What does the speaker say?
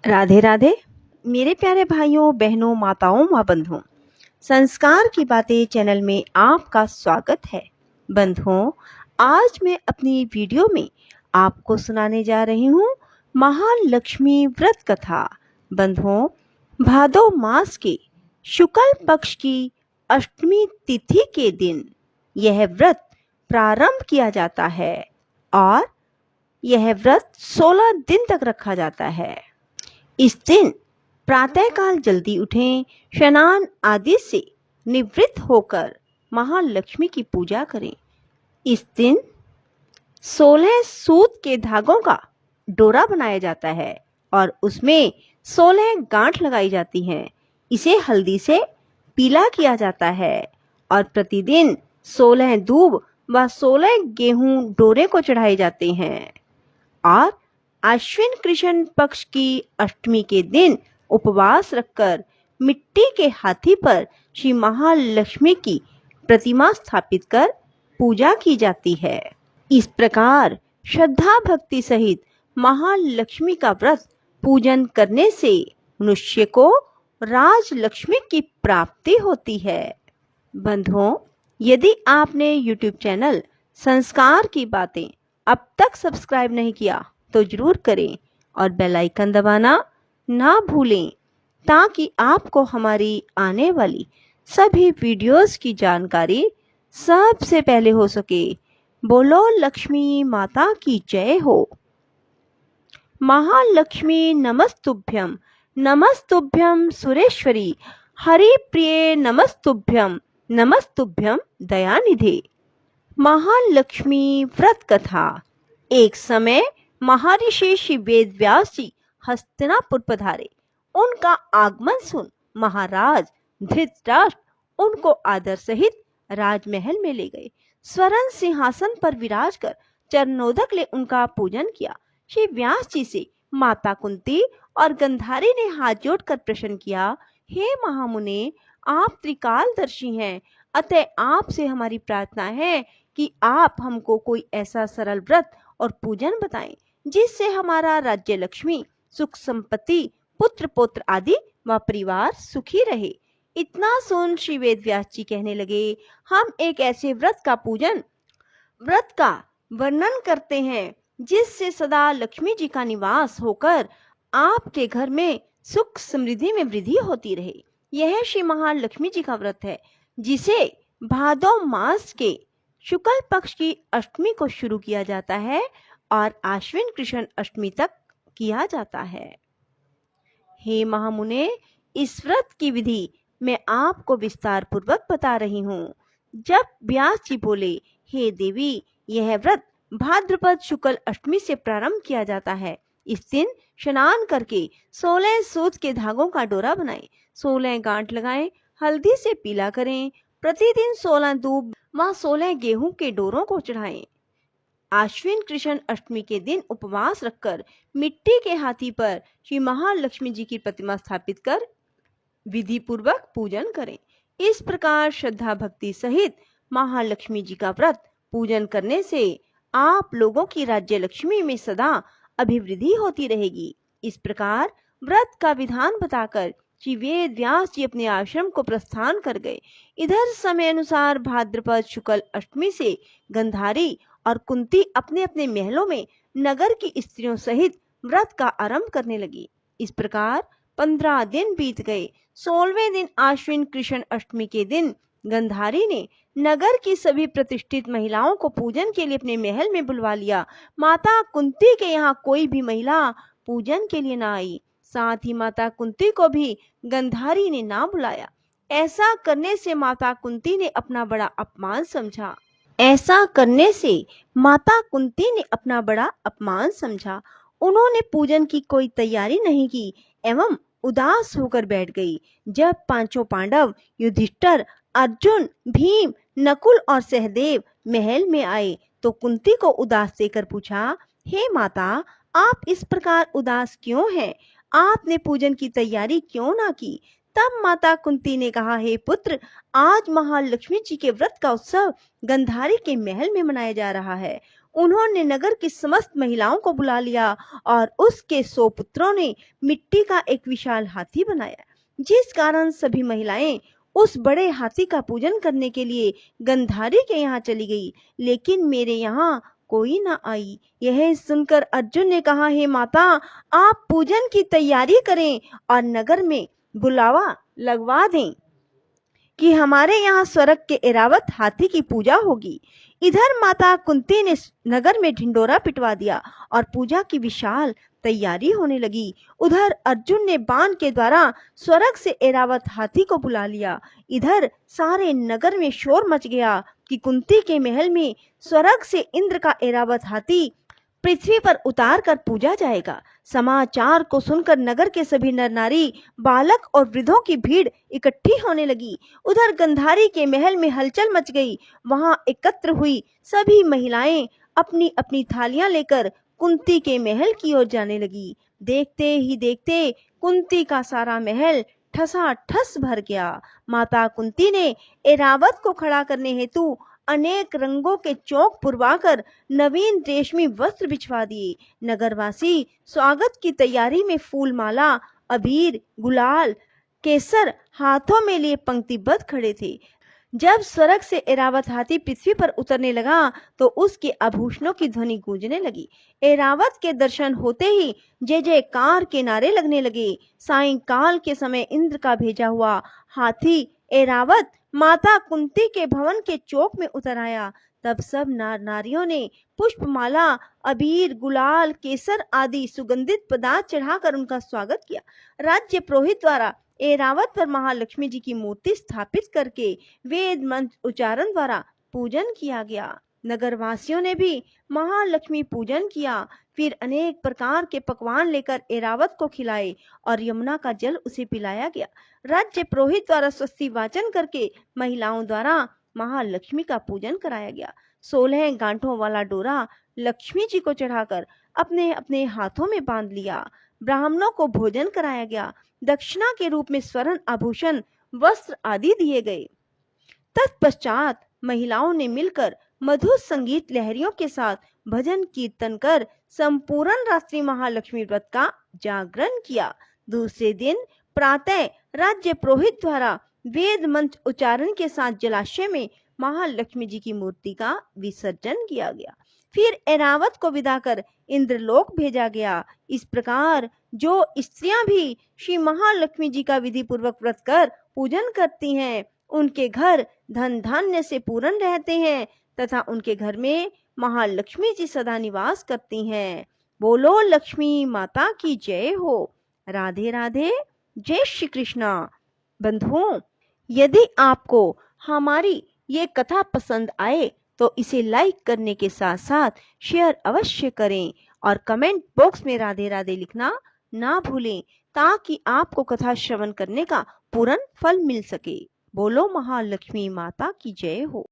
राधे राधे मेरे प्यारे भाइयों बहनों माताओं व बंधुओं। संस्कार की बातें चैनल में आपका स्वागत है। बंधुओं, आज मैं अपनी वीडियो में आपको सुनाने जा रही हूँ महालक्ष्मी व्रत कथा। बंधुओं, भादो मास के शुक्ल पक्ष की अष्टमी तिथि के दिन यह व्रत प्रारंभ किया जाता है और यह व्रत 16 दिन तक रखा जाता है। इस दिन प्रातःकाल जल्दी उठें, स्नान आदि से निवृत्त होकर महालक्ष्मी की पूजा करें। इस दिन 16 सूत के धागों का डोरा बनाया जाता है और उसमें 16 गांठ लगाई जाती हैं। इसे हल्दी से पीला किया जाता है और प्रतिदिन 16 दूब व 16 गेहूं डोरे को चढ़ाए जाते हैं। और आश्विन कृष्ण पक्ष की अष्टमी के दिन उपवास रखकर मिट्टी के हाथी पर श्री महालक्ष्मी की प्रतिमा स्थापित कर पूजा की जाती है। इस प्रकार श्रद्धा भक्ति सहित महालक्ष्मी का व्रत पूजन करने से मनुष्य को राजलक्ष्मी की प्राप्ति होती है। बंधुओं, यदि आपने YouTube चैनल संस्कार की बातें अब तक सब्सक्राइब नहीं किया तो जरूर करें और बेल आइकन दबाना ना भूलें ताकि आपको हमारी आने वाली सभी वीडियोस की जानकारी सबसे पहले हो सके। बोलो लक्ष्मी माता की जय हो। महालक्ष्मी नमस्तुभ्यं, नमस्तुभ्यं सुरेश्वरी, हरि प्रिये नमस्तुभ्यं, नमस्तुभ्यं दयानिधे। महालक्ष्मी व्रत कथा। एक समय महर्षि श्री वेद व्यास जी हस्तिनापुर पधारे। उनका आगमन सुन महाराज धृतराष्ट्र उनको आदर सहित राजमहल में ले गए। स्वर्ण सिंहासन पर विराज कर चरणोदक ले उनका पूजन किया। श्री व्यास जी से माता कुंती और गंधारी ने हाथ जोड़कर प्रश्न किया, हे महामुने, आप त्रिकालदर्शी हैं, अतः आपसे हमारी प्रार्थना है कि आप हमको कोई ऐसा सरल व्रत और पूजन बताएं जिससे हमारा राज्य लक्ष्मी, सुख संपत्ति, पुत्र पौत्र आदि व परिवार सुखी रहे। इतना सुन श्री वेद व्यास जी कहने लगे, हम एक ऐसे व्रत का वर्णन करते हैं जिससे सदा लक्ष्मी जी का निवास होकर आपके घर में सुख समृद्धि में वृद्धि होती रहे। यह श्री महालक्ष्मी जी का व्रत है जिसे भादो मास के शुक्ल पक्ष की अष्टमी को शुरू किया जाता है और आश्विन कृष्ण अष्टमी तक किया जाता है। हे महामुने, इस व्रत की विधि मैं आपको विस्तार पूर्वक बता रही हूँ। जब व्यास जी बोले, हे देवी, यह व्रत भाद्रपद शुक्ल अष्टमी से प्रारंभ किया जाता है। इस दिन स्नान करके 16 सूत के धागों का डोरा बनाएं, 16 गांठ लगाएं, हल्दी से पीला करें, प्रतिदिन 16 दूब व 16 गेहूं के डोरों को चढ़ाएं। आश्विन कृष्ण अष्टमी के दिन उपवास रखकर मिट्टी के हाथी पर श्री महालक्ष्मी जी की प्रतिमा स्थापित कर विधि पूर्वक पूजन करें। इस प्रकार श्रद्धा भक्ति सहित महालक्ष्मी जी का व्रत पूजन करने से आप लोगों की राज्य लक्ष्मी में सदा अभिवृद्धि होती रहेगी। इस प्रकार व्रत का विधान बताकर श्री वेद व्यास जी अपने आश्रम को प्रस्थान कर गए। इधर समय अनुसार भाद्रपद शुक्ल अष्टमी से गंधारी और कुंती अपने अपने महलों में नगर की स्त्रियों सहित व्रत का आरंभ करने लगी। इस प्रकार 15 दिन बीत गए। 16वें दिन आश्विन कृष्ण अष्टमी के दिन गंधारी ने नगर की सभी प्रतिष्ठित महिलाओं को पूजन के लिए अपने महल में बुलवा लिया। माता कुंती के यहाँ कोई भी महिला पूजन के लिए ना आई। साथ ही माता कुंती को भी गंधारी ने ना बुलाया। ऐसा करने से माता कुंती ने अपना बड़ा अपमान समझा। उन्होंने पूजन की कोई तैयारी नहीं की एवं उदास होकर बैठ गई। जब पांचों पांडव युधिष्ठिर, अर्जुन, भीम, नकुल और सहदेव महल में आए तो कुंती को उदास देखकर पूछा, हे माता, आप इस प्रकार उदास क्यों हैं? आपने पूजन की तैयारी क्यों ना की? तब माता कुंती ने कहा, हे पुत्र, आज महालक्ष्मी जी के व्रत का उत्सव गंधारी के महल में मनाया जा रहा है। उन्होंने नगर की समस्त महिलाओं को बुला लिया और उसके 100 पुत्रों ने मिट्टी का एक विशाल हाथी बनाया, जिस कारण सभी महिलाएं उस बड़े हाथी का पूजन करने के लिए गंधारी के यहाँ चली गई, लेकिन मेरे यहाँ कोई ना आई। यह सुनकर अर्जुन ने कहा, हे माता, आप पूजन की तैयारी करें और नगर में बुलावा लगवा दें कि हमारे यहाँ स्वर्ग के ऐरावत हाथी की पूजा होगी। इधर माता कुंती ने नगर में ढिंडोरा पिटवा दिया और पूजा की विशाल तैयारी होने लगी। उधर अर्जुन ने बाण के द्वारा स्वर्ग से ऐरावत हाथी को बुला लिया। इधर सारे नगर में शोर मच गया कि कुंती के महल में स्वर्ग से इंद्र का ऐरावत हाथी पृथ्वी पर उतार कर पूजा जाएगा। समाचार को सुनकर नगर के सभी नर नारी, बालक और वृद्धों की भीड़ इकट्ठी होने लगी। उधर गंधारी के महल में हलचल मच गई। वहां एकत्र हुई सभी महिलाएं अपनी अपनी थालियां लेकर कुंती के महल की ओर जाने लगी। देखते ही देखते कुंती का सारा महल ठसाठस भर गया। माता कुंती ने ऐरावत को खड़ा करने हेतु अनेक रंगों के चौक पुरवाकर नवीन रेशमी वस्त्र बिछवा दिए। नगरवासी स्वागत की तैयारी में फूल माला, अबीर, गुलाल, केसर हाथों में लिए पंक्तिबद्ध खड़े थे। जब स्वर्ग से ऐरावत हाथी पृथ्वी पर उतरने लगा तो उसके आभूषणों की ध्वनि गूंजने लगी। ऐरावत के दर्शन होते ही जय जयकार के नारे लगने लगे। सायंकाल के समय इंद्र का भेजा हुआ हाथी ऐरावत माता कुंती के भवन के चौक में उतर आया। तब सब नारियों ने पुष्पमाला, अबीर, गुलाल, केसर आदि सुगंधित पदार्थ चढ़ाकर उनका स्वागत किया। राज्य पुरोहित द्वारा ऐरावत पर महालक्ष्मी जी की मूर्ति स्थापित करके वेद मंत्र उच्चारण द्वारा पूजन किया गया। नगरवासियों ने भी महालक्ष्मी पूजन किया। फिर अनेक प्रकार के पकवान लेकर ऐरावत को खिलाए और यमुना का जल उसे पिलाया गया। राज्य पुरोहित द्वारा स्वस्ति वाचन करके महिलाओं द्वारा महालक्ष्मी का पूजन कराया गया। 16 गांठों वाला डोरा लक्ष्मी जी को चढ़ाकर अपने अपने हाथों में बांध लिया। ब्राह्मणों को भोजन कराया गया। दक्षिणा के रूप में स्वर्ण आभूषण, वस्त्र आदि दिए गए। तत्पश्चात महिलाओं ने मिलकर मधुर संगीत लहरियों के साथ भजन कीर्तन कर संपूर्ण रात्रि महालक्ष्मी व्रत का जागरण किया। दूसरे दिन प्रातः राज्य पुरोहित द्वारा वेद मंत्र उच्चारण के साथ जलाशय में महालक्ष्मी जी की मूर्ति का विसर्जन किया गया। फिर ऐरावत को विदा कर इंद्रलोक भेजा गया। इस प्रकार जो स्त्रियां भी श्री महालक्ष्मी जी का विधि पूर्वक व्रत कर पूजन करती हैं, उनके घर धन धान्य से पूर्ण रहते हैं तथा उनके घर में महालक्ष्मी जी सदा निवास करती हैं। बोलो लक्ष्मी माता की जय हो। राधे राधे। जय श्री कृष्णा। बंधुओं, यदि आपको हमारी ये कथा पसंद आए तो इसे लाइक करने के साथ साथ शेयर अवश्य करें और कमेंट बॉक्स में राधे राधे लिखना ना भूलें, ताकि आपको कथा श्रवण करने का पूर्ण फल मिल सके। बोलो महालक्ष्मी माता की जय हो।